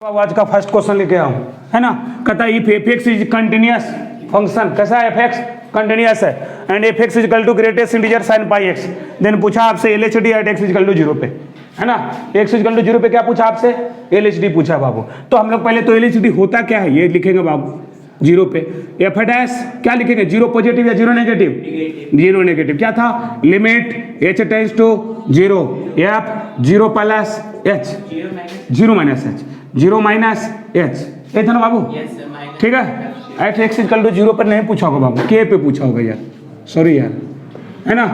आज का first question लेके आऊं, है ना। कहता है if f x is continuous function, कैसा है एफ एक्स कंटिन्यूअस है, and f x is to greatest integer sine pi x, then पूछा आपसे L H D at x is to 0 पे, है ना। एक्स इज टू 0 पे क्या पूछा आपसे, एल एच डी पूछा बाबू। तो हम लोग पहले तो एल एच डी होता क्या है ये लिखेंगे बाबू 0 पे। एफ डैश क्या लिखेंगे, 0 पॉजिटिव या 0 नेगेटिव, 0 नेगेटिव। क्या था, limit h tends to 0 f 0 plus h 0 minus h 0 minus h, ये था ना बाबू, ठीक है। एट एक्स इज टू 0 पर नहीं पूछा होगा बाबू, के पे पूछा होगा यार, सॉरी यार, है ना।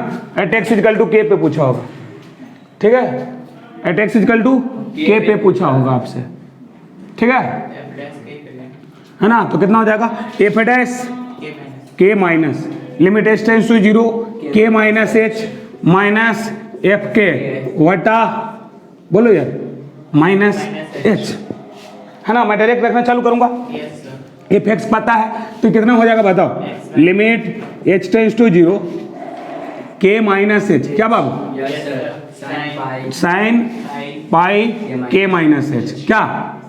एट एक्स इज टू के पे पूछा होगा, ठीक है। एट एक्स इज टू के पे पूछा होगा आपसे, ठीक है ना। तो कितना हो जाएगा, एफ डैश के minus limit h tends to 0 के माइनस एच माइनस एफ के वटा बोलो यार माइनस एच, है ना। मैं डायरेक्ट रखना चालू करूंगा, एफ एक्स पता है तो कितना हो जाएगा बताओ, लिमिट एच टेंड्स टू 0 के माइनस एच, क्या बाबू, साइन पाई के माइनस एच, क्या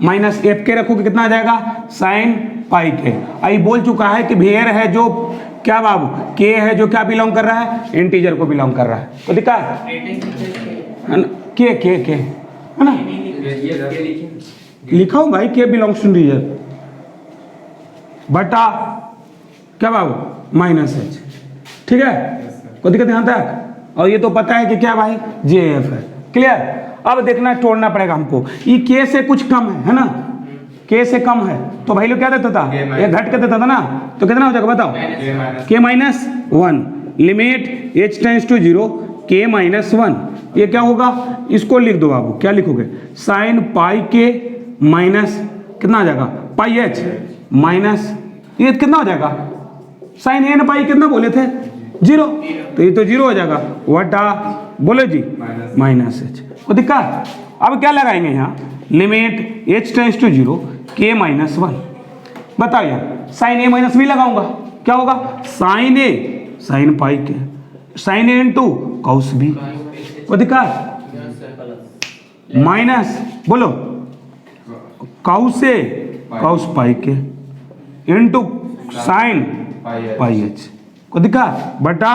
माइनस एफ के रखोगे कितना आ जाएगा, साइन पाई के। आई बोल चुका है कि भेयर है जो क्या बाबू, के है जो क्या बिलोंग कर रहा है, इंटीजर को बिलोंग कर रहा है। तो दिखा है ना, के है ना, लिखा हूं भाई के बिलोंग्स टू इंटीजर बटा क्या बाबू माइनस एच, ठीक है। कोई दिक्कत यहाँ तक। और ये तो पता है कि क्या भाई जे एफ है, क्लियर। अब देखना तोड़ना पड़ेगा हमको, ये के से कुछ कम है ना, के से कम है तो भाई लोग क्या देता था, ये घट के देता था ना। तो कितना हो जाएगा बताओ, के minus 1 limit h tends to 0 के माइनस 1, ये क्या होगा, इसको लिख दो बाबू, क्या लिखोगे, साइन पाई के माइनस कितना आ जाएगा, पाई एच माइनस ये कितना हो जाएगा, साइन एन पाई कितना बोले थे 0, तो ये तो 0 हो जाएगा वटा बोले जी माइनस एच। को दिक्कत। अब क्या लगाएंगे यहाँ, लिमिट एच टेंड्स टू 0 के माइनस 1, बताओ यार साइन ए माइनस बी लगाऊंगा, क्या होगा, साइन ए साइन पाई के साइन ए इंटू कॉस बी, को दिक्कत, माइनस बोलो कॉस ए कॉस पाई के इंटू साइन पाई एच, को दिखा बटा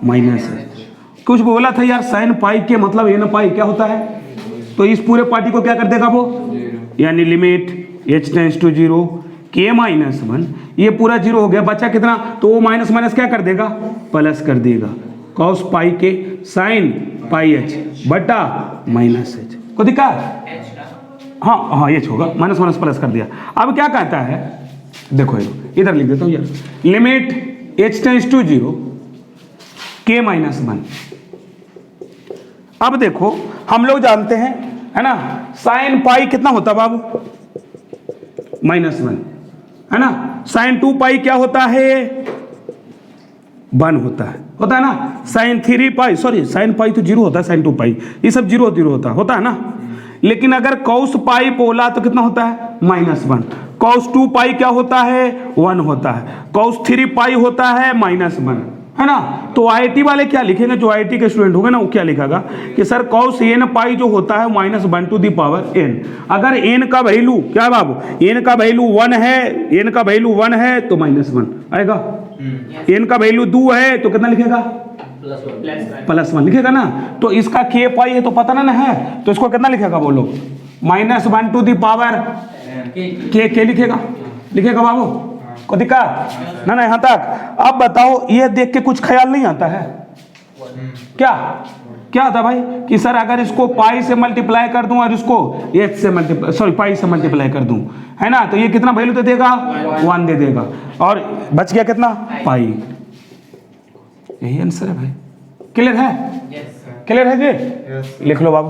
माइनस एच। कुछ बोला था यार साइन पाई के मतलब एन पाई क्या होता है, तो इस पूरे पार्टी को क्या कर देगा वो, यानी लिमिट एच टेंड्स टू 0 के माइनस 1, ये पूरा 0 हो गया, बचा कितना, तो वो माइनस माइनस क्या कर देगा, प्लस कर देगा, कॉस पाई के साइन पाई एच बटा माइनस एच, को दिखा, हाँ एच होगा, माइनस माइनस प्लस कर दिया। अब क्या कहता है, देखो इधर लिख देता हूँ यार, लिमिट एच टेंड्स टू 0 के माइनस 1। अब देखो हम लोग जानते हैं, है ना, साइन पाई कितना होता है बाबू, माइनस 1, है ना। साइन 2 पाई क्या होता है, 1 होता है ना। साइन 3 पाई, सॉरी साइन पाई तो 0 होता है, साइन 2 पाई ये सब 0 होता है ना। लेकिन अगर कॉस पाई बोला तो कितना होता है, माइनस 1। कॉस 2 पाई क्या होता है, 1 होता है। कॉस 3 पाई होता है माइनस 1, है ना। तो आईटी वाले क्या लिखेंगे, जो आईटी के स्टूडेंट होंगे ना वो क्या लिखेगा कि सर कॉस एन पाई जो होता है minus 1 to the power n. अगर एन का वैल्यू क्या बाबू, एन का वैल्यू 1 है, एन का वैल्यू 1 है तो माइनस 1 आएगा, एन का वैल्यू 2 है तो कितना लिखेगा, प्लस 1 लिखेगा ना। तो इसका के पाई है तो पता ना है, तो इसको कितना लिखेगा बोलो, माइनस 1 टू द पावर के लिखेगा बाबू, को दिक्कत ना यहाँ तक। अब बताओ ये देख के कुछ ख्याल नहीं आता है, क्या आता भाई कि सर अगर इसको पाई से मल्टीप्लाई कर दूं और इसको एच से मल्टीप्लाई, सॉरी पाई से मल्टीप्लाई कर दूं, है ना, तो ये कितना वैल्यू दे देगा, 1 दे देगा, और बच गया कितना, पाई। यही आंसर है भाई, क्लियर है, क्लियर है जी, लिख लो बाबू।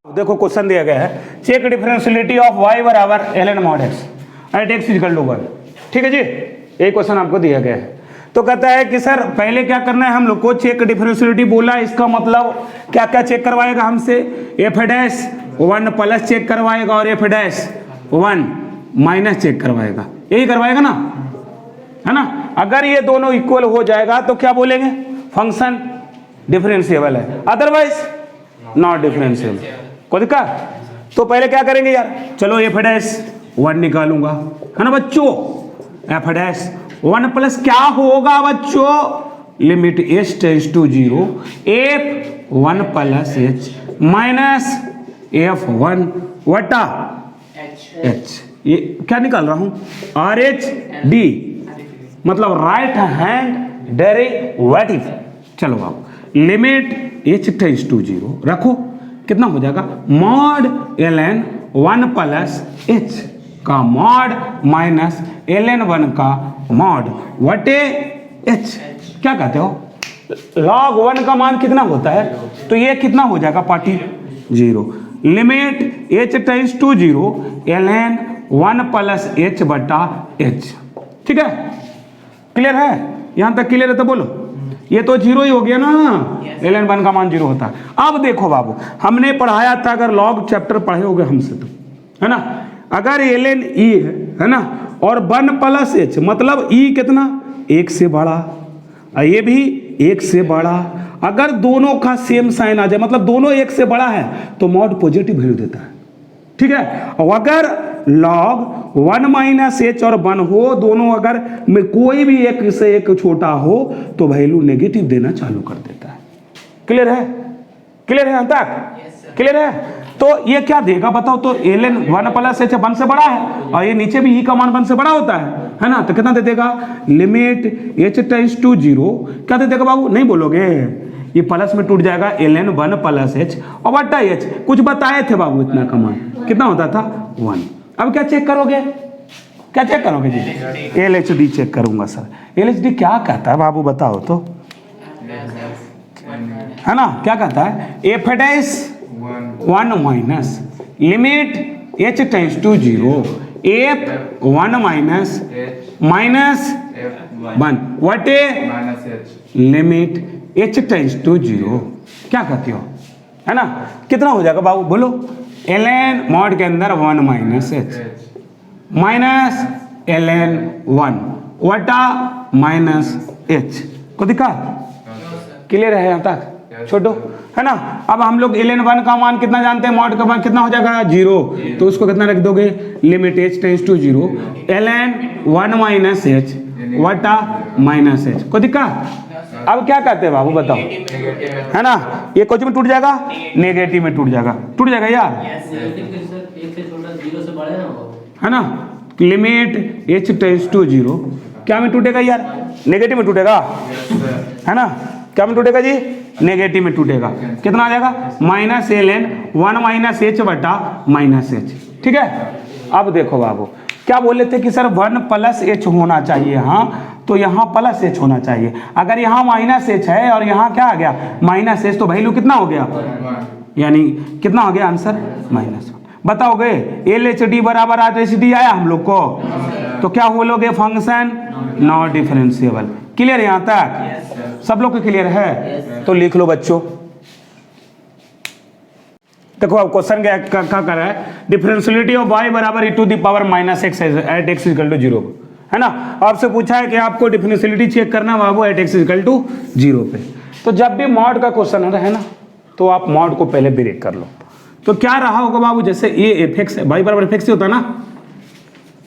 देखो क्वेश्चन दिया गया है, चेक डिफरेंशियलिटी ऑफ y बराबर ln mod x at x equal to 1, ठीक है जी, यही क्वेश्चन आपको दिया गया है। तो कहता है कि सर पहले क्या करना है हम लोग को, चेक डिफरेंशियलिटी बोला, इसका मतलब क्या क्या चेक करवाएगा हमसे, एफ डैश 1 प्लस चेक करवाएगा और एफ डैश 1 माइनस चेक करवाएगा, यही करवाएगा ना, है ना। अगर ये दोनों इक्वल हो जाएगा तो क्या बोलेंगे, फंक्शन डिफरेंशिएबल है, अदरवाइज नॉट डिफरेंशिएबल, कोई दिक्कत। तो पहले क्या करेंगे यार, चलो एफ डैश 1 निकालूंगा, है ना बच्चों। एफ डैश 1 प्लस क्या होगा बच्चों, limit H tends to 0 F 1 plus h minus f 1 वटा एच। ये क्या निकाल रहा हूं, आर एच डी, मतलब राइट हैंड डेरिवेटिव। चलो बाबू, लिमिट एच टेंस टू 0 रखो, कितना हो जाएगा, मॉड ln 1 प्लस एच का मॉड माइनस ln 1 का मॉड वटे एच। क्या कहते हो, log 1 का मान कितना होता है, तो ये कितना हो जाएगा पार्टी 0। Limit H tends to 0 ln 1 plus h बटा एच। ठीक है, क्लियर है, यहां तक क्लियर है तो बोलो। ये तो 0 ही हो गया ना, ln 1 का मान 0 होता है। अब देखो बाबू, हमने पढ़ाया था, अगर लॉग चैप्टर पढ़े होगे हमसे तो, है ना, अगर ln e है ना, और 1 प्लस एच मतलब e कितना 1 से बड़ा, ये भी 1 से बड़ा, अगर दोनों का सेम साइन आ जाए मतलब दोनों 1 से बड़ा है तो मॉड पॉजिटिव वैल्यू देता है। ठीक है, और अगर log 1 माइनस एच और 1 हो, दोनों अगर में कोई भी एक से एक छोटा हो तो वैल्यू नेगेटिव देना चालू कर देता है। क्लियर है, क्लियर है, तक क्लियर है। तो ये क्या देगा बताओ, तो ln 1 प्लस एच 1 से बड़ा है और ये नीचे भी e का मान 1 से बड़ा होता है ना, तो कितना दे देगा, लिमिट एच टेंस टू 0 क्या दे देगा बाबू, नहीं बोलोगे, ये प्लस में टूट जाएगा, ln 1 प्लस एच और बटा एच, कुछ बताए थे बाबू, इतना का मान कितना होता था 1। अब क्या चेक करोगे, क्या चेक करोगे जी, LHD चेक करूंगा सर। LHD क्या कहता है बाबू बताओ तो, है ना, क्या कहता है, F dash 1 minus limit H tends to 0 F 1 minus minus 1 वटे लिमिट एच टेंस टू 0। क्या कहते हो, है ना, कितना हो जाएगा बाबू बोलो, ln मॉड के अंदर 1 माइनस एच माइनस ln 1 वटा माइनस एच को दिखा, क्लियर है यहाँ तक छोटो, है ना। अब हम लोग ln 1 का मान कितना जानते हैं, मॉड का मान कितना हो जाएगा 0, तो उसको कितना रख दोगे, limit H tends to 0 ln 1 minus h वटा माइनस एच को दिखा। अब क्या कहते हैं बाबू बताओ, है ना, ये कुछ में टूट जाएगा, नेगेटिव में टूट जाएगा, टूट जाएगा यार, है ना, लिमिट एच टेंस टू 0 क्या में टूटेगा यार, नेगेटिव में टूटेगा, है ना, क्या में टूटेगा जी, नेगेटिव में टूटेगा, कितना आ जाएगा, माइनस ln 1 माइनस एच बटा माइनस एच। ठीक है, अब देखो बाबू, क्या बोले थे कि सर 1 प्लस एच होना चाहिए, हाँ, तो यहाँ प्लस एच होना चाहिए, अगर यहाँ माइनस एच है और यहाँ क्या आ गया माइनस एच, तो वैल्यू कितना हो गया, यानी कितना हो गया आंसर -1। बताओगे LHD बराबर RHD आया हम लोग को, तो क्या बोलोगे, फंक्शन नॉट डिफरेंशिएबल। क्लियर है यहाँ तक, सब लोग को क्लियर है, तो लिख लो बच्चों। देखो अब क्वेश्चन क्या कर रहा है, डिफरेंशियलिटी ऑफ y बराबर e to the power minus x at x equal to 0, है ना। आपसे पूछा है कि आपको डिफरेंशियलिटी चेक करना बाबू एट x इक्वल टू 0 पे। तो जब भी मॉड का क्वेश्चन है ना, तो आप मॉड को पहले ब्रेक कर लो। तो क्या रहा होगा बाबू, जैसे ये एफ एक्स है, y बराबर एफ एक्स होता है ना,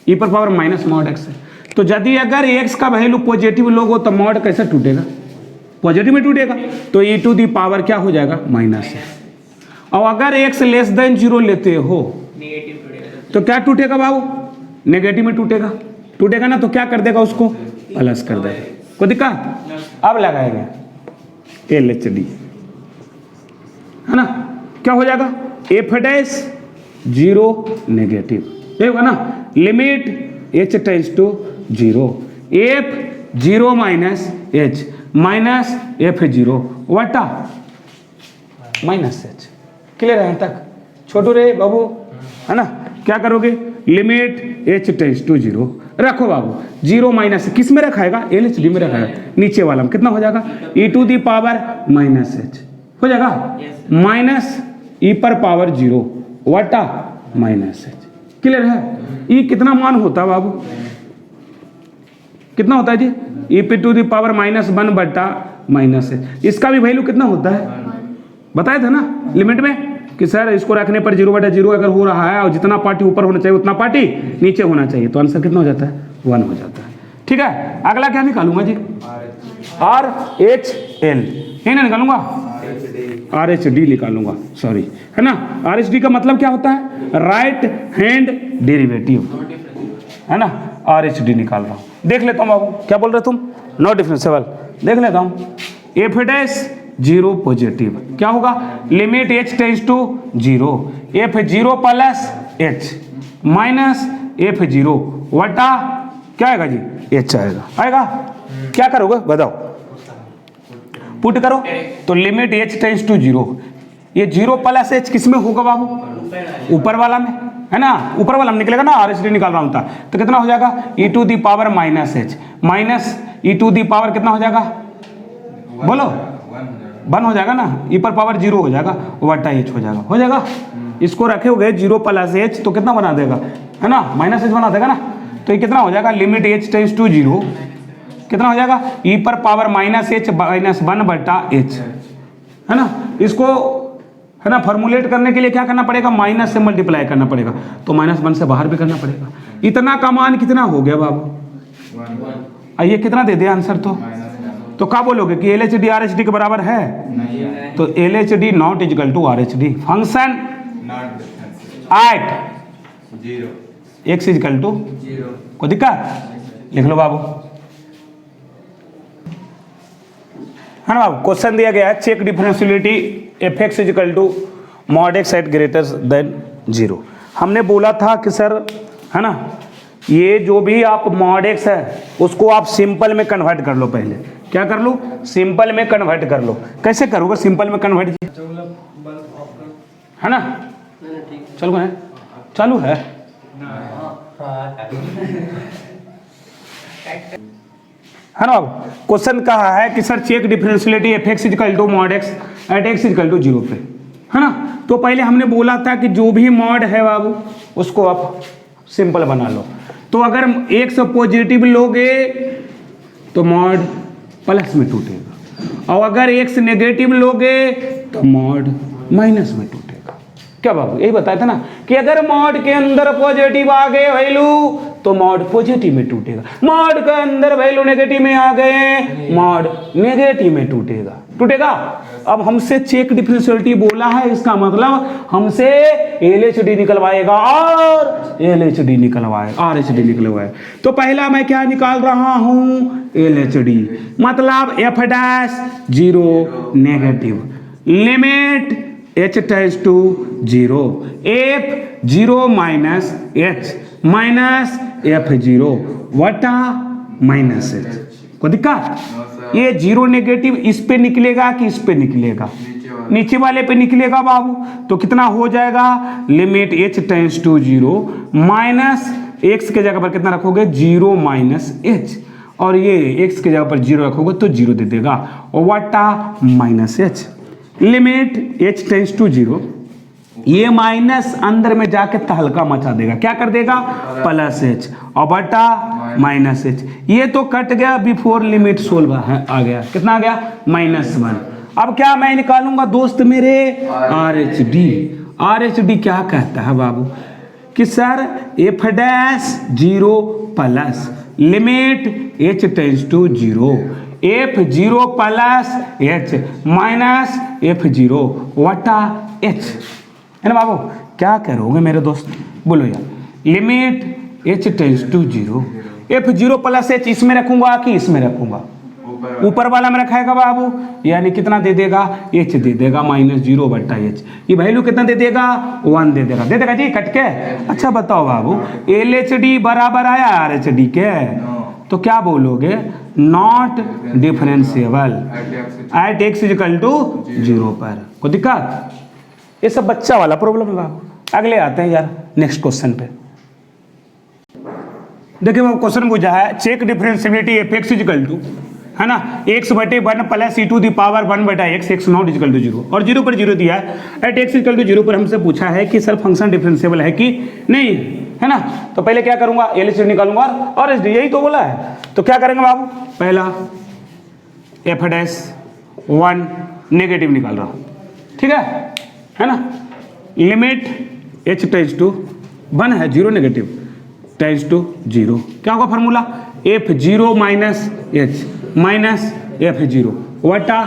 e पर पावर माइनस मॉड x है, तो यदि अगर x का वैल्यू पॉजिटिव लोगे तो मॉड कैसे टूटेगा, पॉजिटिव में टूटेगा, तो e टू दी पावर क्या हो जाएगा माइनस है। और अगर x लेस देन 0 लेते हो तो क्या टूटेगा बाबू, नेगेटिव में टूटेगा, टूटेगा ना, तो क्या कर देगा, उसको प्लस कर देगा, कोई दिक्कत। अब लगाएंगे LHD, है ना, क्या हो जाएगा, एफ डैश 0 नेगेटिव, ये होगा ना, limit H tends to 0 f 0 minus h minus f 0 वटा माइनस एच। क्लियर है यहाँ तक छोटू रे बाबू, है ना। क्या करोगे, लिमिट एच टेंस टू 0 रखो बाबू, 0 माइनस किस में रखाएगा, LHD में रखाएगा, नीचे वाला में कितना हो जाएगा, e to the power minus h हो जाएगा, माइनस e पर पावर 0 वटा माइनस एच। क्लियर है, e कितना मान होता है बाबू, कितना होता है जी, e टू दी पावर -1 बटा माइनस एच। इसका भी वैल्यू कितना होता है बताया था ना लिमिट में, कि सर इसको रखने पर 0/0 अगर हो रहा है और जितना पार्टी ऊपर होना चाहिए उतना पार्टी नीचे होना चाहिए, तो आंसर कितना हो जाता है? 1 हो जाता है। ठीक है, अगला क्या निकालूंगा जी? RHL, यही ना निकालूंगा? RHD निकालूंगा, सॉरी, है ना। RHD का मतलब क्या होता है? राइट हैंड डेरिवेटिव, है ना। RHD निकाल रहा हूं, देख लेता हूं बाबू, क्या बोल रहे तुम? नॉट डिफरेंशिएबल, देख लेता हूं। एफ डैश 0 पॉजिटिव, क्या होगा? Limit h tends to 0, F0 plus h minus F0 वटा क्या आएगा जी? h आएगा। क्या करोगे बताओ? पुट करो, तो लिमिट h टेंड्स टू 0, ये 0 प्लस h किस में होगा बाबू? ऊपर वाला में, है ना। ऊपर वाला में निकलेगा ना, RHD निकाल रहा हूं था, तो कितना हो जाएगा? e to the power minus h minus e to the power कितना हो जाएगा? बोलो, 1 हो जाएगा ना, e पर पावर 0 हो जाएगा, वटा h हो जाएगा। इसको रखे हो गए 0 प्लस h, तो कितना बना देगा, है ना, माइनस h बना देगा ना। तो ये कितना हो जाएगा? लिमिट h टेंड्स टू 0, कितना हो जाएगा? e पर power minus h minus 1/h, है ना। इसको, है ना, फॉर्मुलेट करने के लिए क्या करना पड़ेगा? माइनस से मल्टीप्लाई करना पड़ेगा, तो -1 से बाहर भी करना पड़ेगा। इतना का मान कितना हो गया बाबू? ये कितना दे दिया आंसर? तो क्या बोलोगे कि LHD RHD के बराबर है? नहीं। तो LHD not equal to RHD। Function at 0 x equal to 0, कोई दिक्कत? लिख लो बाबू, है ना बाबू। क्वेश्चन दिया गया है, check differentiability fx equal to mod x at greater than 0। हमने बोला था कि सर, है ना, ये जो भी आप मॉड x है उसको आप सिंपल में कन्वर्ट कर लो। पहले क्या कर लो? सिंपल में कन्वर्ट कर लो। कैसे करोगे सिंपल में कन्वर्ट? है ना, चलो है, चालू है। है ना, क्वेश्चन कहा है कि sir check differentiability fx equal to mod x at x equal to 0 पे, है ना। तो पहले हमने बोला था कि जो भी मॉड है बाबू उसको आप सिंपल बना लो। तो अगर x पॉजिटिव लोगे तो मॉड प्लस में टूटेगा, और अगर x नेगेटिव लोगे तो मॉड माइनस में टूटेगा। क्या बाबू, यही बताया था ना कि अगर मॉड के अंदर पॉजिटिव आ गए वैल्यू तो मॉड पॉजिटिव में टूटेगा, मॉड के अंदर वैल्यू नेगेटिव में आ गए मॉड नेगेटिव में टूटेगा। अब हमसे चेक डिफरेंशियलिटी बोला है, इसका मतलब हमसे LHD निकलवाएगा और LHD निकलवाएगा, RHD निकलवाएगा। तो पहला मैं क्या निकाल रहा हूं? LHD, मतलब f dash 0 negative, limit h tends to 0, F0 minus h minus F0 वटा माइनस h। कोई दिक्कत? ये 0 नेगेटिव इस पे निकलेगा कि इस पे निकलेगा? नीचे वाले पे निकलेगा बाबू। तो कितना हो जाएगा? Limit h tends to 0 minus x के जगह पर कितना रखोगे? 0 माइनस h, और ये x के जगह पर 0 रखोगे तो 0 दे देगा, वटा minus h। Limit h tends to 0, ये माइनस अंदर में जाके तहलका मचा देगा, क्या कर देगा? प्लस h और बटा माइनस h। ये तो कट गया बिफोर लिमिट 16 है, आ गया कितना आ गया? -1। अब क्या मैं निकालूंगा दोस्त मेरे? RHD। RHD क्या कहता है बाबू कि sir f dash 0 plus limit h tends to 0, F0 plus h minus F0 वटा h, है ना बाबू। क्या करोगे मेरे दोस्त? बोलो यार, limit h tends to 0, F0 plus h इसमें रखूंगा कि इसमें रखूंगा? ऊपर वाला में रखाएगा बाबू, यानी कितना दे देगा? h दे देगा -0 बट्टा h। ये वैल्यू कितना दे देगा? 1 दे देगा जी कट के। अच्छा बताओ बाबू, LHD बराबर आया RHD के, तो क्या बोलोगे? Not differentiable at x equal to 0 पर। कोई दिक्कत? ये सब बच्चा वाला प्रॉब्लम है बाबू। अगले आते हैं यार नेक्स्ट क्वेश्चन पे। देखिए वो क्वेश्चन पूछा है, check differentiability fx equal to, है ना, x बटे 1 plus e to the power 1 बटा x नॉट इक्वल टू 0, और 0 पर 0 दिया है। एट x इक्वल टू 0 पर हमसे पूछा है कि सर फंक्शन डिफरेंशिएबल है कि नहीं, है ना। तो पहले क्या करूंगा? LHD निकालूंगा और RHD, यही तो बोला है। तो क्या करेंगे बाबू? पहला f डैश 1 नेगेटिव निकाल रहा हूं, ठीक है ना। लिमिट h टेंस टू 1 है, जीरो नेगेटिव, टेंस टू 0, क्या होगा formula, f0 minus h minus f0 वटा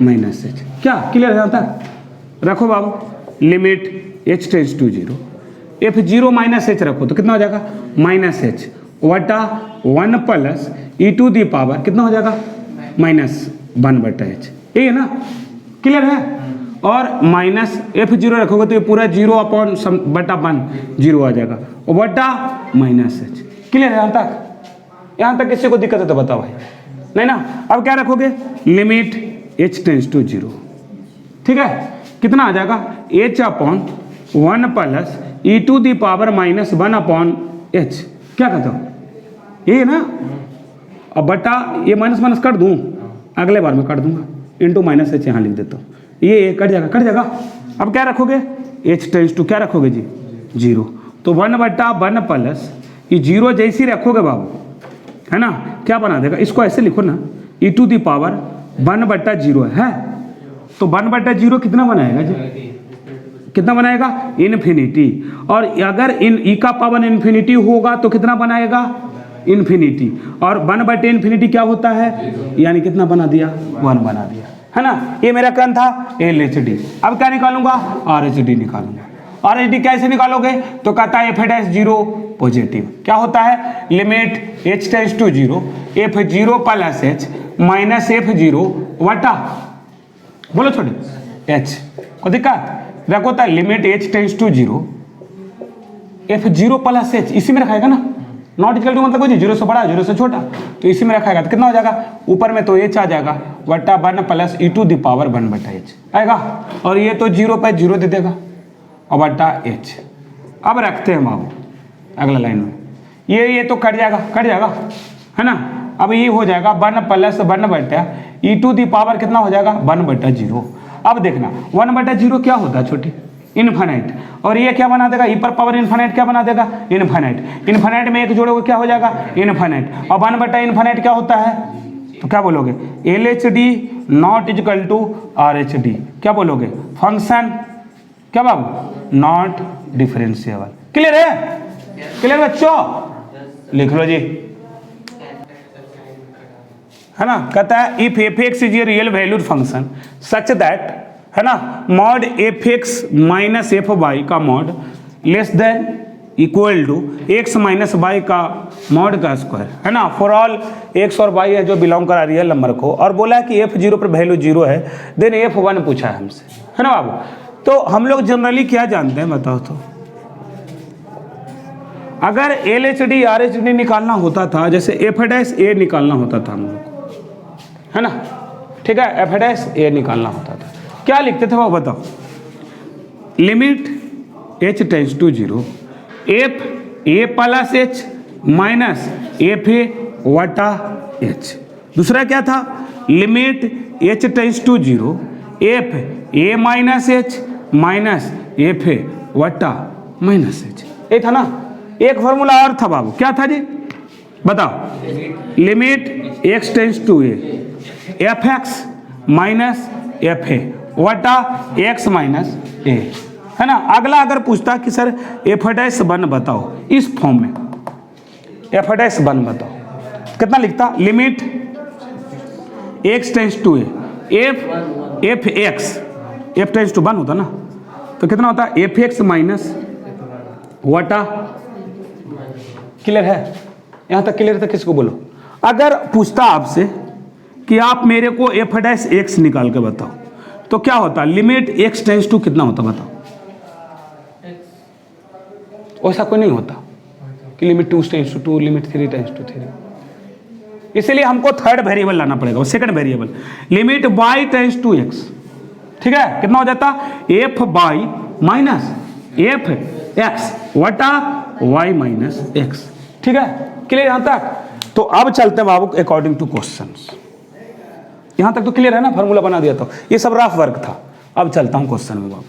माइनस h। क्या क्लियर है यहाँ तक? रखो बाबू, limit h tends to 0, f0 minus h रखो तो कितना हो जाएगा, माइनस h वटा 1 plus e to the power कितना हो जाएगा, -1 बटा h, ये है ना, क्लियर है। और माइनस f0 रखोगे तो ये पूरा 0 अपॉन बटा 1 0 आ जाएगा, वटा माइनस h, क्लियर है यहाँ तक? यहाँ तक किसी को दिक्कत है तो बताओ भाई, नहीं ना। अब क्या रखोगे, लिमिट h टेंस टू 0, ठीक है, कितना आ जाएगा, h upon 1 plus e to the power -1 upon h, क्या कहते हो, ये है ना। अब बटा ये माइनस माइनस कर दूं, अगले बार में कर दूंगा, इंटू माइनस h यहाँ लिख देता हूँ, ये कट जाएगा, कट जाएगा। अब क्या रखोगे, h टेंस टू क्या रखोगे जी, 0, तो 1 बटा 1 प्लस ये 0 जैसी रखोगे बाबू, है ना, क्या बना देगा, इसको ऐसे लिखो ना, e टू दी पावर 1 बटा 0 है, तो 1 बटा 0 कितना बनाएगा जी, कितना बनाएगा, इन्फिनिटी। और अगर ई का पावर इन्फिनिटी होगा तो कितना बनाएगा, इन्फिनिटी। और 1 बटे इन्फिनिटी क्या होता है, यानी कितना बना दिया, 1 बना दिया, है ना। ये मेरा क्रम था LHD। अब क्या निकालूंगा, RHD निकालूंगा। RHD कैसे निकालोगे, तो कहता है f0 पॉजिटिव, क्या होता है, limit h tends to 0, f0 plus h minus f0 वटा, बोलो छोटे, h को दिक्कत रखो, था limit h tends to 0, f0 plus h इसी में रखाएगा ना, नॉट इक्वल टू मतलब कुछ 0 से बड़ा 0 से छोटा, तो इसी में रखाएगा तो कितना हो जाएगा, ऊपर में तो h आ जाएगा वटा 1 plus e to the power 1 बटा h आएगा, और ये तो 0 पे 0 दे देगा और बटा h। अब रखते हैं बाबू अगला लाइन में, ये तो कट जाएगा, कट जाएगा, है ना। अब ये हो जाएगा 1 प्लस 1 बटा ई टू दी पावर कितना हो जाएगा, 1 बटा 0। अब देखना 1 बटा 0 क्या होता है छोटी, इनफाइनाइट, और ये क्या बना देगा, ई पर पावर इनफाइनाइट क्या बना देगा, इनफाइनाइट। इनफाइनाइट में एक जोड़ोगे क्या हो जाएगा, इनफाइनाइट। और 1 बटा इनफाइनाइट क्या होता है, तो क्या बोलोगे, LHD not equal to RHD, क्या बोलोगे, फंक्शन क्या बाबू, नॉट डिफरेंशिएबल। क्लियर है, क्लियर बच्चों, लिख लो जी, है ना। कहता है if f(x) is a real valued function such that, है ना, मॉड f(x) माइनस f(y) का mod less than equal to x minus y का मॉड का स्क्वायर, है ना, फॉर ऑल x और y है जो बिलोंग करा रियल नंबर को, और बोला है कि f0 पर वैल्यू 0 है, देन f1 पूछा है हमसे, है ना बाबू। तो हम लोग जनरली क्या जानते हैं बताओ, तो अगर LHD RHD निकालना होता था, जैसे f' निकालना होता था हम लोग, है ना, ठीक है, f' निकालना होता था, क्या लिखते थे वो बताओ, limit h tends to 0, f a plus h minus fa वटा h। दूसरा क्या था, limit h tends to 0, f a minus h minus fa वटा माइनस h, ये था ना। एक फॉर्मूला और था बाबू, क्या था जी बताओ, limit x tends to a, fx minus fa वटा x माइनस a, है ना। अगला अगर पूछता कि सर f'(1) बताओ, इस फॉर्म में f'(1) बताओ, कितना लिखता, limit x tends to a, f(x) f tends to 1 होता ना, तो कितना होता है, fx माइनस वटा, क्लियर है, यहाँ तक क्लियर था, किसको बोलो। अगर पूछता आपसे कि आप मेरे को f'(x) निकाल के बताओ, तो क्या होता, लिमिट x टेंस टू कितना होता बताओ, ऐसा कोई नहीं होता कि limit 2 tends to 2, limit 3 tends to 3, इसलिए हमको थर्ड वेरिएबल लाना पड़ेगा, second variable, limit y tends to x, ठीक है, कितना हो जाता, f(y) माइनस f(x) वटा y माइनस x, ठीक है, क्लियर यहाँ तक। तो अब चलते हैं बाबू अकॉर्डिंग टू क्वेश्चंस, यहाँ तक तो क्लियर है ना, फार्मूला बना दिया, तो ये सब रफ वर्क था। अब चलता हूँ क्वेश्चन में बाबू,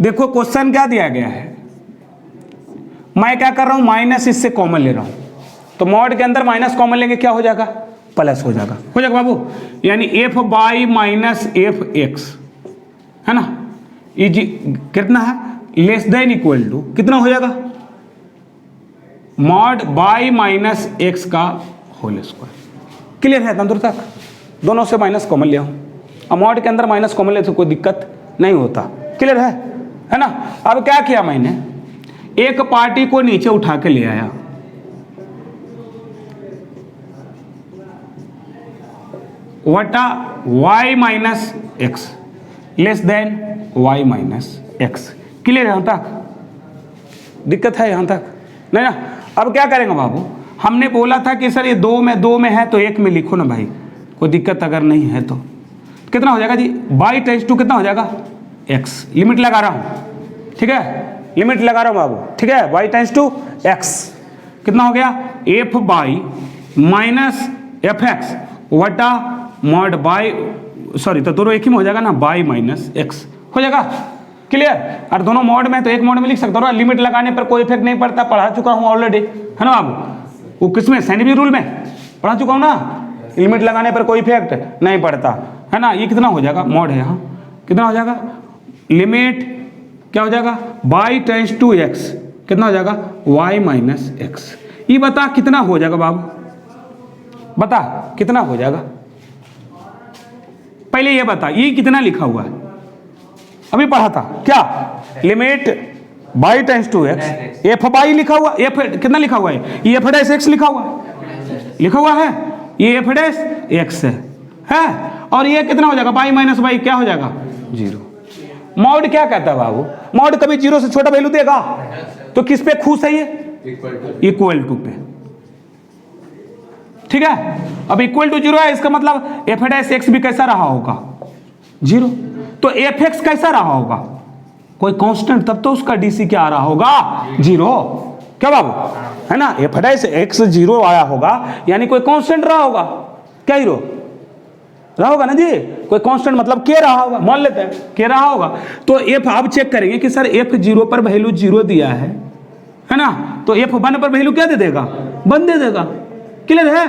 देखो क्वेश्चन क्या दिया गया है, मैं क्या कर रहा हूँ, माइनस इससे कॉमन ले रहा हूँ, तो मॉड के अंदर माइनस कॉमन लेंगे क्या हो जाएगा, प्लस हो जाएगा बाबू, यानी f(y) माइनस f(x), है ना, ये जी कितना है लेस देन इक्वल टू कितना हो जाएगा, मॉड बाई माइनस एक्स का होल स्क्वायर। क्लियर है तंदुर तक? दोनों से माइनस कॉमन ले आओ, अब मॉड के अंदर माइनस कॉमन ले तो कोई दिक्कत नहीं होता। क्लियर है ना? अब क्या किया मैंने, एक पार्टी को नीचे उठा के ले आया, वटा y minus x less than y minus x. Clear है यहां तक? दिक्कत है यहां तक? नहीं ना? अब क्या करेंगे बाबू, हमने बोला था कि सर ये दो में है तो एक में लिखो ना भाई, कोई दिक्कत अगर नहीं है तो। कितना हो जाएगा जी, बाई टेंस टू कितना हो जाएगा एक्स, लिमिट लगा रहा हूं, ठीक है, लिमिट लगा रहा हूं बाबू, ठीक है, बाई टेंस टू एक्स कितना हो गया, F by minus F x वटा मॉड बाई, सॉरी तो दोनों एक ही में हो जाएगा ना, बाई माइनस एक्स हो जाएगा। क्लियर? और दोनों मॉड में तो एक मॉड में लिख सकता हूँ, लिमिट लगाने पर कोई इफेक्ट नहीं पड़ता, पढ़ा चुका हूँ ऑलरेडी, है ना बाबू? वो किसमें, सैंडवी रूल में पढ़ा चुका हूँ ना, लिमिट लगाने पर कोई इफेक्ट नहीं पड़ता, है ना? ये कितना हो जाएगा, मॉड है यहाँ, कितना हो जाएगा, लिमिट क्या हो जाएगा, बाई टेंस टू एक्स कितना हो जाएगा, वाई माइनस एक्स। ये बता कितना हो जाएगा बाबू, बता कितना हो जाएगा, पहले ये बता, ये कितना लिखा हुआ है, अभी पढ़ा था क्या, limit y tends to x, f y लिखा हुआ, एफ कितना लिखा हुआ है, ये एफ डैश एक्स लिखा हुआ है, ये एफ डैश एक्स है, और ये कितना हो जाएगा, बाई माइनस बाई क्या हो जाएगा, जीरो। मॉड क्या कहता है बाबू, मॉड कभी जीरो से छोटा वैल्यू देगा, तो किस पे खुश है ये, इक्वल टू पे, ठीक है। अब इक्वल टू जीरो है, इसका मतलब एफ डैश एक्स भी कैसा रहा होगा, जीरो। तो एफ एक्स कैसा रहा होगा, कोई कांस्टेंट, तब तो उसका डीसी क्या आ रहा होगा, जीरो। क्या बाबू, है ना, एफ डैश एक्स जीरो आया होगा, यानी कोई कांस्टेंट रहा होगा, क्या हीरो रहा होगा ना जी, कोई कांस्टेंट मतलब के रहा होगा, मान लेते हैं के रहा होगा। तो एफ आप चेक करेंगे कि सर एफ जीरो पर वैल्यू जीरो दिया है ना, तो एफ वन पर वैल्यू क्या दे देगा, वन दे देगा। क्लियर है,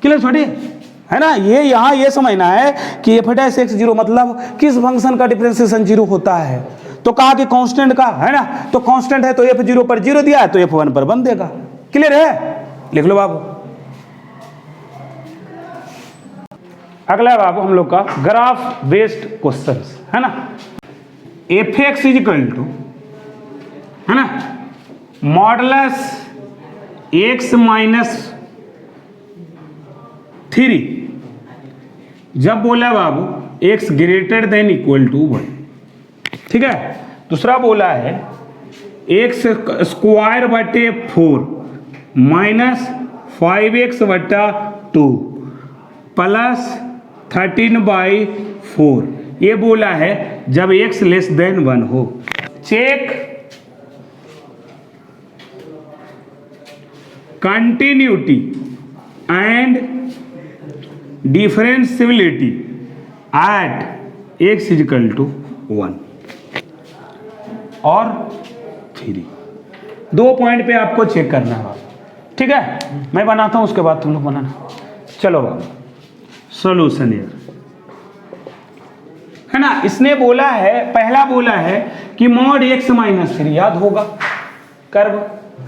क्लियर छोटी, है ना? ये यहाँ ये समझना है कि एफ डैश एक्स जीरो मतलब किस फंक्शन का डिफरेंशिएशन जीरो होता है, तो कहा कि कांस्टेंट का, है ना, तो कांस्टेंट है तो एफ जीरो पर जीरो दिया है तो एफ वन पर वन देगा। क्लियर है, लिख लो बाबू। अगला बाबू हम लोग का ग्राफ बेस्ड क्वेश्चंस, है ना। F x is equal to, है ना, मॉडुलस एक्स माइनस 3, जब बोला बाबू X greater than equal to 1, ठीक है। दूसरा बोला है एक्स स्क्वायर बटे 4 माइनस 5x बटा 2 प्लस 13/4, ये बोला है जब x लेस देन 1 हो। Check continuity and differentiability at x equal to 1 और 3। 2 पॉइंट पे आपको चेक करना है, ठीक है। मैं बनाता हूं, उसके बाद तुम लोग बनाना। चलो बाबू, सॉल्यूशन यार, है ना। इसने बोला है, पहला बोला है कि मॉड x माइनस 3, याद होगा कर्व,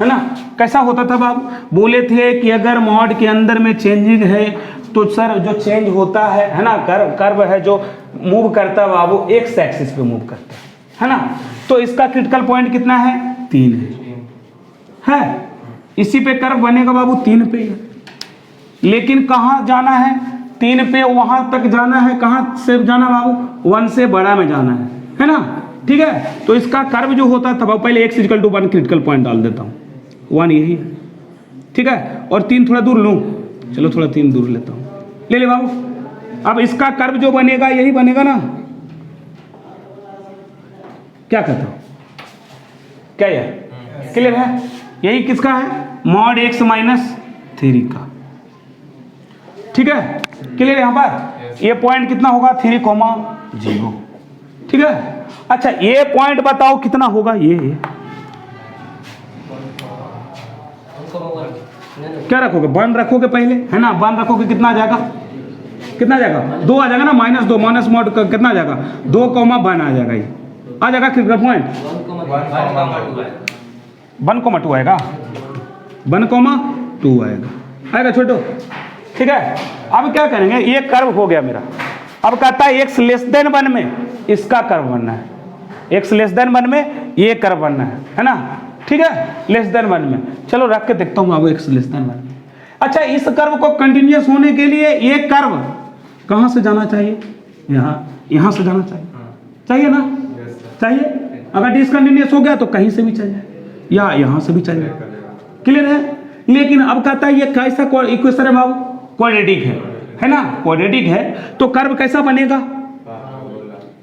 है ना। कैसा होता था बाबू, बोले थे कि अगर मॉड के अंदर में चेंजिंग है तो सर जो चेंज होता है ना, कर्व है जो मूव करता बाबू एक्स एक्सिस पे मूव करता है ना। तो इसका क्रिटिकल पॉइंट कितना है, 3 है। इसी पे कर्व बनेगा बाबू 3 पे, लेकिन कहाँ जाना है, 3 पे वहां तक जाना है, कहाँ से जाना बाबू, 1 से बड़ा में जाना है ना, ठीक है। तो इसका कर्व जो होता था बाबू, पहले x equal to 1 critical point डाल देता हूँ, 1 यही है, ठीक है। और 3 थोड़ा दूर लूँ, चलो थोड़ा 3 दूर लेता हूँ, ले ले बाबू। अब इसका कर्व जो बनेगा यही बनेगा ना, क्या कहता हूँ, क्या यार, क्लियर है। यही किसका है, मॉड x माइनस 3 का, ठीक है। क्लियर यहाँ पर, ये पॉइंट कितना होगा, 3,0, ठीक है। अच्छा ये पॉइंट बताओ कितना होगा, ये क्या रखोगे, 1 रखोगे पहले, है ना। 1 रखोगे कितना आ जाएगा, कितना आ जाएगा, 2 आ जाएगा ना, -2 माइनस मॉड का कितना आ जाएगा, 2,1 आ जाएगा ये, आ जाएगा क्रिटिकल पॉइंट 1,2 आएगा, 1,2 आएगा छोटो, ठीक है। अब क्या करेंगे, ये कर्व हो गया मेरा। अब कहता है x लेस देन 1 में इसका कर्व बनना है, x लेस देन 1 में ये कर्व बनना है ना, ठीक है, लेस देन 1 में। चलो रख के देखता हूँ अब x लेस देन 1 में। अच्छा, इस कर्व को कंटिन्यूअस होने के लिए ये कर्व कहाँ से जाना चाहिए, यहाँ से जाना चाहिए ना, चाहिए। अगर डिसकंटिन्यूअस हो गया तो कहीं से भी चाहिए या यहाँ से भी चाहिए, क्लियर है। लेकिन अब कहता है ये कैसा इक्वेशन है बाबू, क्वाड्रेटिक है ना, क्वाड्रेटिक है तो कर्व कैसा बनेगा,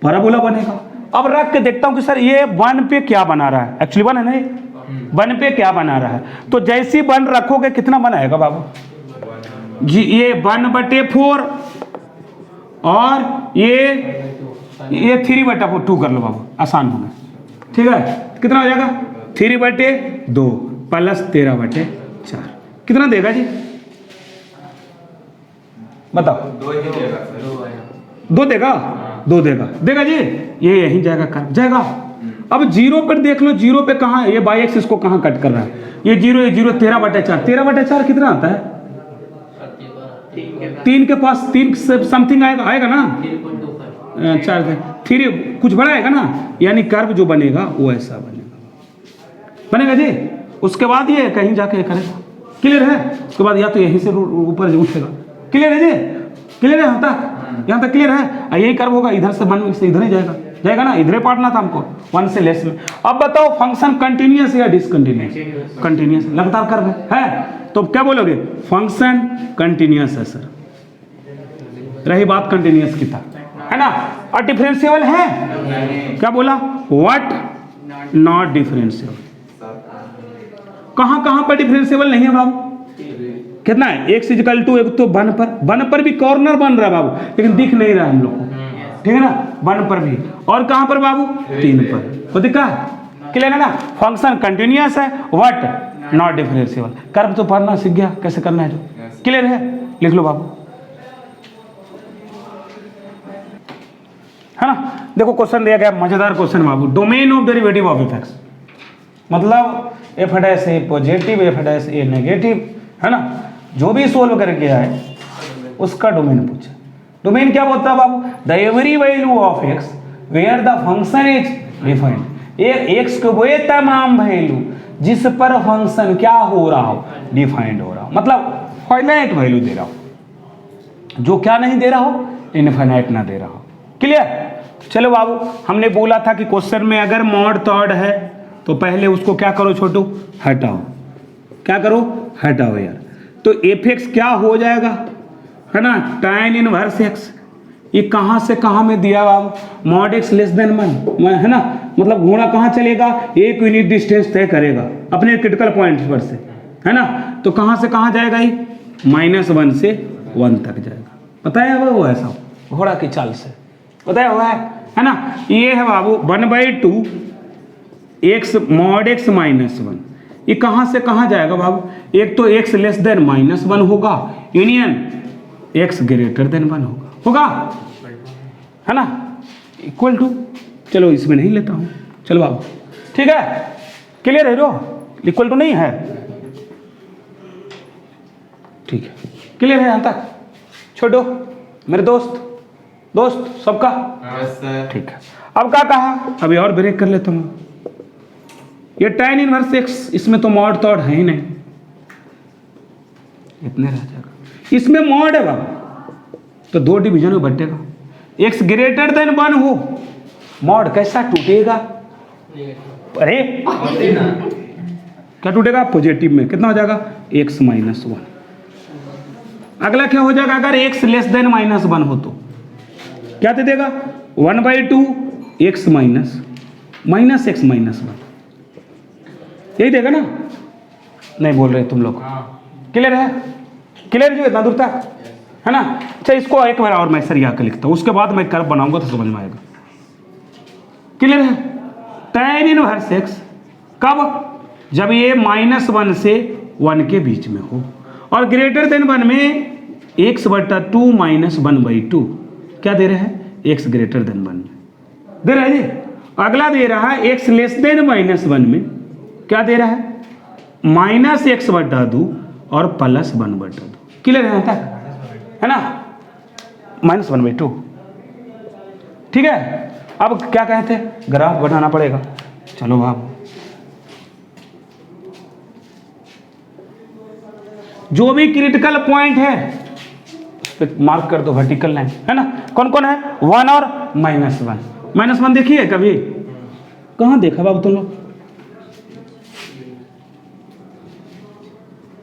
पैराबोला बनेगा। अब रख के देखता हूँ कि सर ये 1 पे क्या बना रहा है, एक्चुअली 1 है ना, 1 पे क्या बना रहा है। तो जैसे ही 1 रखोगे कितना बनाएगा बाबू जी, ये 1/4 और ये 3/2 कर लो बाबू, आसान होगा, ठीक है। कितना हो जाएगा 3/2 प्लस 13/4 कितना देगा जी, बताओ। 2 देगा, 2 देगा जी, ये यहीं जाएगा, कर जाएगा। अब 0 पर देख लो, 0 पे कहाँ है ये बाई एक्स, इसको कहाँ कट कर रहा है, ये 0 13/4, 13/4 कितना आता है, 3 के पास 3 से समथिंग आएगा ना, 4 से 3 कुछ बड़ा आएगा ना, यानी कर्व जो बनेगा वो ऐसा बनेगा जी। उसके बाद ये कहीं जाके करेगा, क्लियर है। उसके बाद या तो यहीं से ऊपर उठेगा, क्लियर है जी, क्लियर है यहाँ तक क्लियर है। यही कर्व होगा, इधर से 1 से इधर ही जाएगा ना, इधर पढ़ना था हमको 1 से लेस में। अब बताओ फंक्शन कंटिन्यूअस या डिसकंटिन्यूअस, कंटिन्यूअस लगातार कर्व है, तो क्या बोलोगे, फंक्शन कंटिन्यूअस है सर। रही बात कंटिन्यूअस की था, है ना, और डिफरेंशिएबल है, क्या बोला, व्हाट नॉट डिफरेंशिएबल। कहां पर डिफरेंशिएबल नहीं है बाबू, कितना है, x इक्वल टू, एक तो 1 पर भी कॉर्नर बन रहा है बाबू, लेकिन दिख नहीं रहा है हम लोग को, ठीक है ना, 1 पर भी, और कहां पर बाबू 3 पर, तो दिखा, क्लियर है ना। फंक्शन कंटिन्यूअस है, व्हाट नॉट डिफरेंशिएबल। कर्व तो पढ़ना सीख गया कैसे करना है, जो क्लियर है लिख लो बाबू, है ना। देखो क्वेश्चन दिया गया, मजेदार question Babu, domain of derivative of F x, मतलब एफ डैश ए पॉजिटिव, एफ डैश ए नेगेटिव, है ना, जो भी सोल्व करके आए उसका डोमेन पूछा। डोमेन क्या बोलता है बाबू, the every value of X where the function is defined, X के वो तमाम वैल्यू जिस पर फंक्शन क्या हो रहा हो, डिफाइंड हो रहा हो, मतलब फाइनाइट वैल्यू दे रहा हो, जो क्या नहीं दे रहा हो, इनफाइनाइट ना दे रहा हो, क्लियर। चलो बाबू, हमने बोला था कि क्वेश्चन में अगर मॉड थर्ड है तो पहले उसको क्या करो छोटू, हटाओ, क्या करो, हटाओ यार। तो एफ एक्स क्या हो जाएगा, है ना, tan इनवर्स एक्स, ये कहाँ से कहाँ में दिया बाबू, मॉड एक्स लेस देन 1, है ना, मतलब घोड़ा कहाँ चलेगा, एक यूनिट डिस्टेंस तय करेगा अपने क्रिटिकल पॉइंट पर से, है ना, तो कहाँ से कहाँ जाएगा, ये -1 से 1 तक जाएगा, बताया हुआ वो ऐसा घोड़ा की चाल से बताया हुआ है ना। ये है बाबू 1/2 एक्स मॉड एक्स -1, ये कहाँ से कहाँ जाएगा बाबू, एक तो x लेस देन -1 होगा, यूनियन x ग्रेटर देन 1 होगा, है ना, इक्वल टू, चलो इसमें नहीं लेता हूँ, चलो बाबू, ठीक है, क्लियर है, रो इक्वल टू नहीं है, ठीक है, क्लियर है यहाँ तक छोटो मेरे दोस्त सबका, ठीक है। अब क्या कहा, अभी और ब्रेक कर लेता हूँ, ये tan इनवर्स एक्स, इसमें तो मॉड तोड़ है ही नहीं, इतने रह जाएगा, इसमें मॉड है बाबू, तो 2 डिवीजन में बटेगा, x ग्रेटर देन 1 हो, मॉड कैसा टूटेगा, अरे क्या टूटेगा, पॉजिटिव में, कितना हो जाएगा, x -1। अगला क्या हो जाएगा, अगर x लेस देन -1 हो तो क्या दे देगा, 1/2 x -x -1, यही देगा ना, नहीं बोल रहे तुम लोग, क्लियर है, क्लियर जो इतना दूर तक, है ना। अच्छा, इसको एक बार और मैं सरिया के लिखता हूँ, उसके बाद मैं कर्व बनाऊंगा तो समझ में आएगा, क्लियर है। tan इनवर्स एक्स कब, जब ये -1 से 1 के बीच में हो, और ग्रेटर देन 1 में x/2 -1/2, क्या दे रहे हैं, x ग्रेटर देन 1 में दे रहे हैं जी, अगला दे रहा है एक्स लेस देन -1 में क्या दे रहा है, -x/2 और +1/2। क्लियर है तक, है ना, -1/2। ठीक है, अब क्या कहते हैं, ग्राफ बनाना पड़ेगा। चलो बाबू, जो भी क्रिटिकल पॉइंट है उस पे मार्क कर दो, वर्टिकल लाइन, है ना। कौन कौन है, 1 और -1। -1 देखिए कभी, कहाँ देखा बाबू तुम लोग,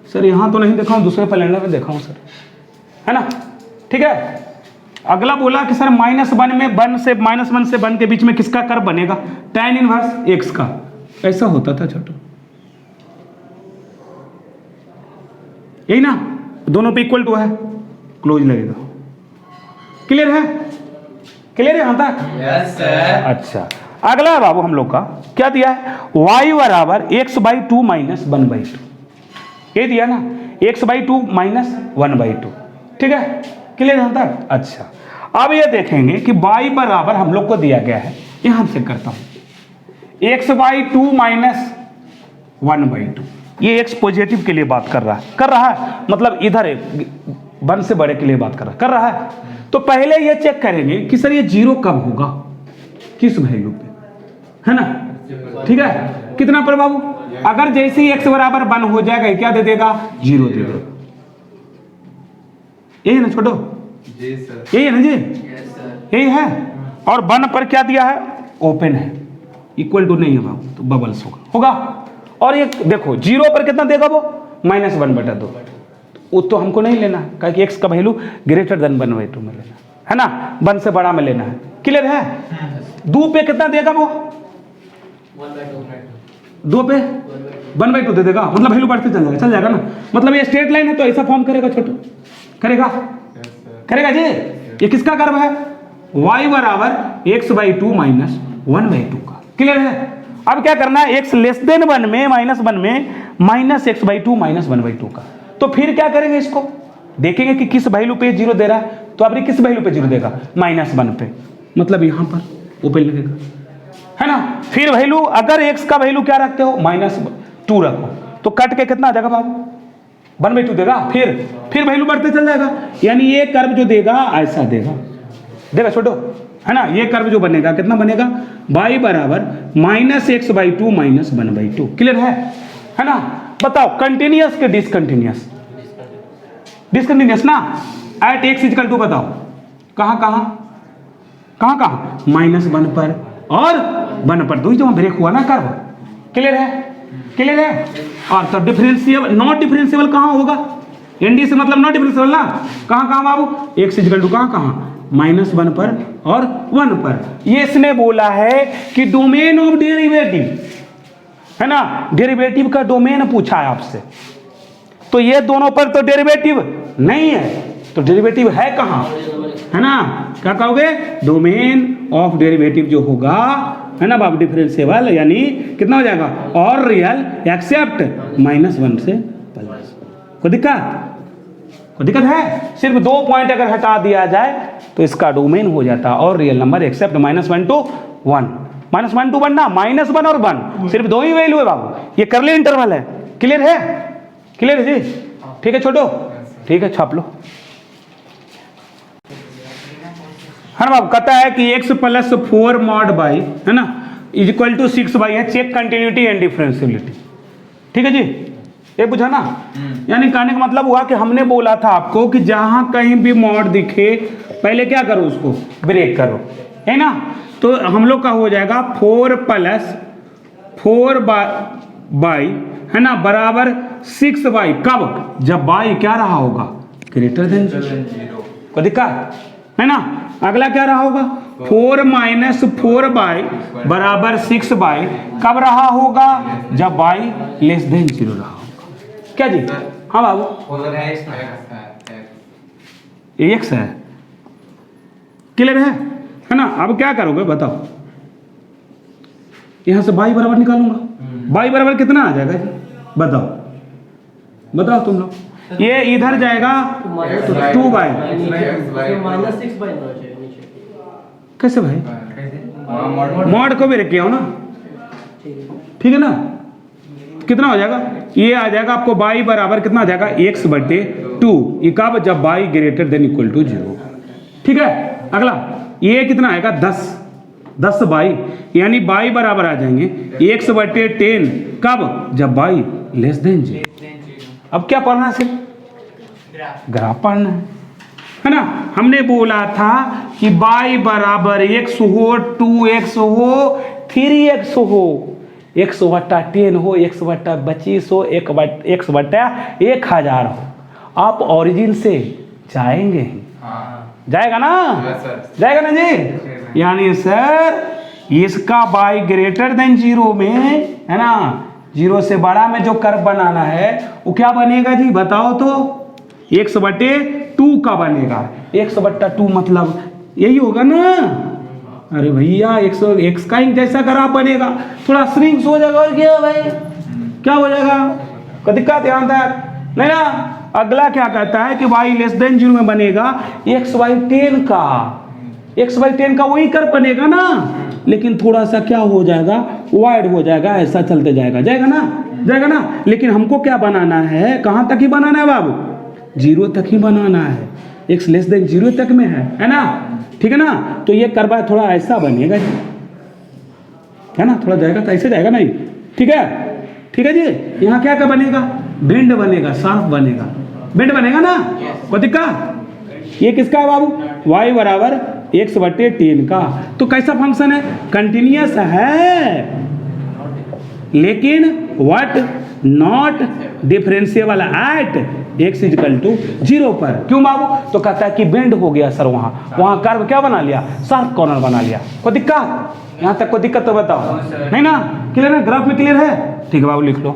सर यहाँ तो नहीं देखा हूँ, दूसरे कैलेंडर में देखा हूँ सर, है ना। ठीक है, अगला बोला कि सर -1 में 1 से -1 से 1 के बीच में किसका कर्व बनेगा, tan इनवर्स x का। ऐसा होता था छोटू, यही ना, दोनों पे इक्वल टू है, क्लोज लगेगा। क्लियर है, क्लियर है यहाँ तक? Yes sir. अच्छा, अगला है बाबू हम लोग का क्या दिया है, y बराबर x/2 - 1/2। ये दिया ना, x/2 - 1/2। ठीक है, क्लियर यहाँ तक? अच्छा, अब ये देखेंगे कि y बराबर हम लोग को दिया गया है, यहां से करता हूं, x/2 - 1/2। ये x पॉजिटिव के लिए बात कर रहा है, मतलब इधर 1 से बड़े के लिए बात कर रहा है। तो पहले ये चेक करेंगे कि सर ये 0 कब होगा, किस वैल्यू पे, है ना। ठीक है, कितना पर बाबू, अगर जैसे ही x बराबर 1 हो जाएगा क्या दे देगा, 0 दे देगा। यही है ना छोटो, जी सर। यही है ना जी, यस सर। यही है। और 1 पर क्या दिया है, ओपन है, इक्वल टू नहीं है बाबू, तो बबल्स होगा। और ये देखो 0 पर कितना देगा वो, -1/2। वो तो हमको नहीं लेना है, क्योंकि x का वैल्यू ग्रेटर देन 1/2 में लेना है ना, 1 से बड़ा में लेना है। क्लियर है, 2 पे कितना देगा वो, 2 पे 1/2 दे देगा, मतलब वैल्यू बढ़ते चल जाएगा ना। मतलब ये स्ट्रेट लाइन है तो ऐसा फॉर्म करेगा छोटू, करेगा जी। ये किसका कर्व है, y बराबर x/2 - 1/2 का। क्लियर है, अब क्या करना है, x लेस देन 1 में -1 में -x/2 - 1/2 का। तो फिर क्या करेंगे, इसको देखेंगे कि किस वैल्यू पे 0 दे रहा है। तो अभी किस वैल्यू पे 0 देगा, -1 पे, मतलब यहां पर ओपन लगेगा, है ना। फिर वैल्यू, अगर x का वैल्यू क्या रखते हो, -2 रखो, तो कट के कितना आ जाएगा बाबू, 1/2 देगा। फिर वैल्यू बढ़ते चल जाएगा, यानी ये कर्व जो देगा ऐसा देगा छोटो, है ना। ये कर्व जो बनेगा कितना बनेगा, y बराबर -x/2 - 1/2। क्लियर है ना। बताओ कंटिन्यूअस के डिसकंटिन्यूअस, डिसकंटिन्यूअस ना, एट x = बताओ कहाँ -1 पर और 1 पर, दो ही जगह ब्रेक हुआ ना कर्व। क्लियर है। और तो डिफरेंशिएबल, नॉट डिफरेंशिएबल कहाँ होगा, एनडी से मतलब नॉट डिफरेंशिएबल ना, कहाँ बाबू, x = कहाँ -1 पर और 1 पर। ये इसने बोला है कि डोमेन ऑफ डेरिवेटिव, है ना, डेरिवेटिव का डोमेन पूछा है आपसे, तो ये दोनों पर तो डेरिवेटिव नहीं है, तो डेरिवेटिव है कहाँ, है ना। क्या कहोगे, डोमेन ऑफ डेरिवेटिव जो होगा, है ना बाबू, डिफरेंशिएबल, यानी कितना हो जाएगा, और रियल एक्सेप्ट -1 से प्लस। कोई दिक्कत है, सिर्फ 2 पॉइंट अगर हटा दिया जाए तो इसका डोमेन हो जाता, और real number except -1 to 1, -1 to 1 ना, -1 और 1 सिर्फ 2 ही वैल्यू है बाबू, ये करली इंटरवल है। क्लियर है जी, ठीक है छोटो, ठीक है, छाप लो। हाँ बाबू, कहता है कि x + 4 mod y, है ना, = 6y है, चेक कंटिन्यूटी एंड डिफरेंशियबिलिटी। ठीक है जी, ये बुझा ना। यानी कहने का मतलब हुआ कि हमने बोला था आपको कि जहां कहीं भी मॉड दिखे पहले क्या करो, उसको ब्रेक करो, है ना। तो हम लोग का हो जाएगा 4 + 4y, है ना, बराबर 6y। कब, जब y क्या रहा होगा, ग्रेटर देन 0। कोई दिक्कत है ना। अगला क्या रहा होगा, 4 - 4y बराबर 6y, कब रहा होगा, जब y लेस देन 0 रहा होगा। क्या जी, हाँ बाबू, ये x है। क्लियर है ना। अब क्या करोगे बताओ, यहां से y बराबर निकालूंगा, y बराबर कितना आ जाएगा जी, बताओ तुम लोग। ये इधर जाएगा 2y, कैसे भाई, मॉड को भी रखे हो ना, ठीक है ना। कितना हो जाएगा, ये आ जाएगा आपको y बराबर कितना आ जाएगा x/2। ये कब, जब y greater than equal to 0। ठीक है, अगला ये कितना आएगा 10 बाई, यानी y बराबर आ जाएंगे x/10 कब, जब y लेस देन 0। अब क्या पढ़ना है, सिर्फ ग्राफ पढ़ना है ना। हमने बोला था कि y बराबर x हो, 2x हो, 3x हो, x/10 हो, x/25 हो, x/1000 हो। आप ओरिजिन से जाएंगे, जाएगा ना, जाएगा ना जी। यानी सर इसका y ग्रेटर देन 0 में है ना, 0 से बड़ा में जो कर्व बनाना है वो क्या बनेगा जी, बताओ तो, x/2 का बनेगा। x/2 मतलब यही होगा ना। अरे भैया x का ही जैसा ग्राफ बनेगा, थोड़ा श्रिंक्स हो जाएगा और क्या भाई, क्या हो जाएगा, कोई दिक्कत ध्यान तक नहीं ना। अगला क्या कहता है कि y लेस देन 0 में बनेगा x/10 का, x/10 का वही कर्व बनेगा ना, लेकिन थोड़ा सा क्या हो जाएगा, वाइड हो जाएगा, ऐसा चलते जाएगा, जाएगा ना, जाएगा ना। लेकिन हमको क्या बनाना है, कहाँ तक ही बनाना है बाबू, 0 तक ही बनाना है, x लेस देन 0 तक में है ना, ठीक है ना। तो ये कर्व थोड़ा ऐसा बनेगा जी, है ना, थोड़ा जाएगा तो ऐसे जाएगा नहीं, ठीक है, ठीक है जी। यहाँ क्या बनेगा, बेंड बनेगा, शार्प बनेगा, बेंड बनेगा ना, कोई दिक्कत। ये किसका है बाबू, y बराबर x/10 का। तो कैसा फंक्शन है, कंटिन्यूअस है, लेकिन what, not differentiable at x = 0 पर। क्यों बाबू, तो कहता है कि बेंड हो गया सर, वहां कर्व क्या बना लिया, शार्प कॉर्नर बना लिया। कोई दिक्कत, यहाँ तक कोई दिक्कत तो बताओ, नहीं ना, क्लियर है, ग्राफ में क्लियर है, ठीक है बाबू लिख लो।